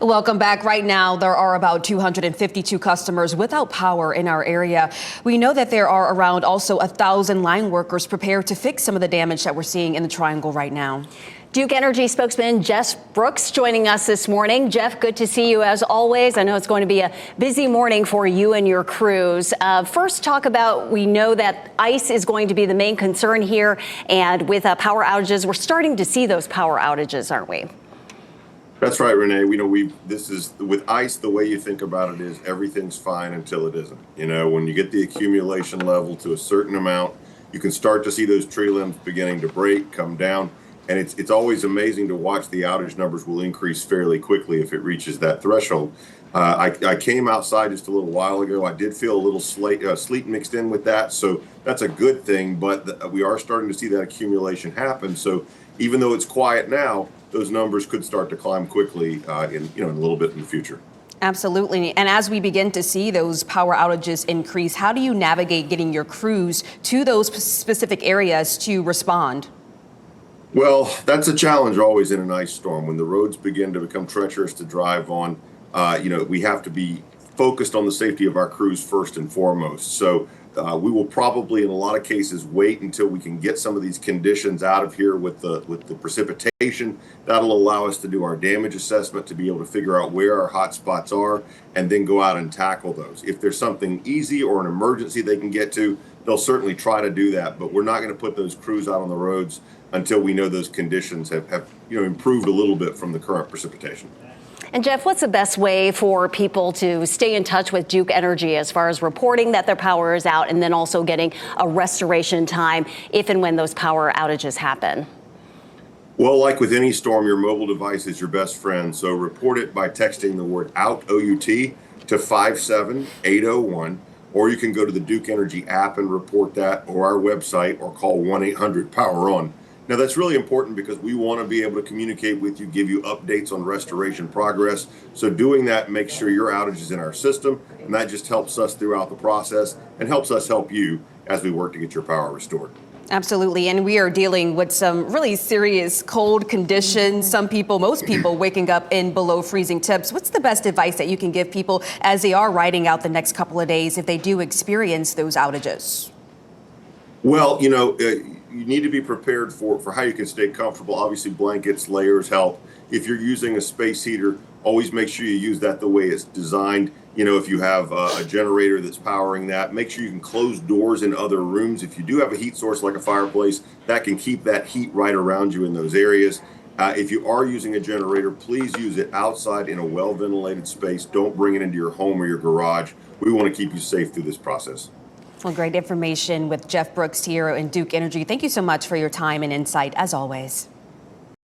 Welcome back. Right now, there are about 252 customers without power in our area. We know that there are around also 1,000 line workers prepared to fix some of the damage that we're seeing in the Triangle right now. Duke Energy spokesman Jeff Brooks joining us this morning. Jeff, good to see you as always. I know it's going to be a busy morning for you and your crews. First, talk about, we know that ice is going to be the main concern here, and with power outages, we're starting to see those power outages, aren't we? That's right, Renee. This is with ice. The way you think about it is everything's fine until it isn't. When you get the accumulation level to a certain amount, you can start to see those tree limbs beginning to break, come down. And it's always amazing to watch. The outage numbers will increase fairly quickly if it reaches that threshold. I came outside just a little while ago. I did feel a little sleet mixed in with that, so that's a good thing. But we are starting to see that accumulation happen. So even though it's quiet now, those numbers could start to climb quickly in a little bit in the future. Absolutely. And as we begin to see those power outages increase, how do you navigate getting your crews to those specific areas to respond? Well, that's a challenge always in an ice storm. When the roads begin to become treacherous to drive on, we have to be focused on the safety of our crews first and foremost. So we will probably, in a lot of cases, wait until we can get some of these conditions out of here with the precipitation. That'll allow us to do our damage assessment, to be able to figure out where our hot spots are, and then go out and tackle those. If there's something easy or an emergency they can get to, they'll certainly try to do that. But we're not going to put those crews out on the roads until we know those conditions have improved a little bit from the current precipitation. And Jeff, what's the best way for people to stay in touch with Duke Energy as far as reporting that their power is out, and then also getting a restoration time if and when those power outages happen? Well, like with any storm, your mobile device is your best friend. So report it by texting the word OUT, O-U-T, to 57801. Or you can go to the Duke Energy app and report that, or our website, or call 1-800-POWER-ON. Now, that's really important because we want to be able to communicate with you, give you updates on restoration progress. So doing that makes sure your outage is in our system, and that just helps us throughout the process and helps us help you as we work to get your power restored. Absolutely. And we are dealing with some really serious cold conditions. Most people waking up in below freezing temps. What's the best advice that you can give people as they are riding out the next couple of days if they do experience those outages? Well, you need to be prepared for how you can stay comfortable. Obviously, blankets, layers help. If you're using a space heater, always make sure you use that the way it's designed. If you have a generator that's powering that, make sure you can close doors in other rooms. If you do have a heat source like a fireplace, that can keep that heat right around you in those areas. If you are using a generator, please use it outside in a well-ventilated space. Don't bring it into your home or your garage. We want to keep you safe through this process. Well, great information with Jeff Brooks here in Duke Energy. Thank you so much for your time and insight, as always.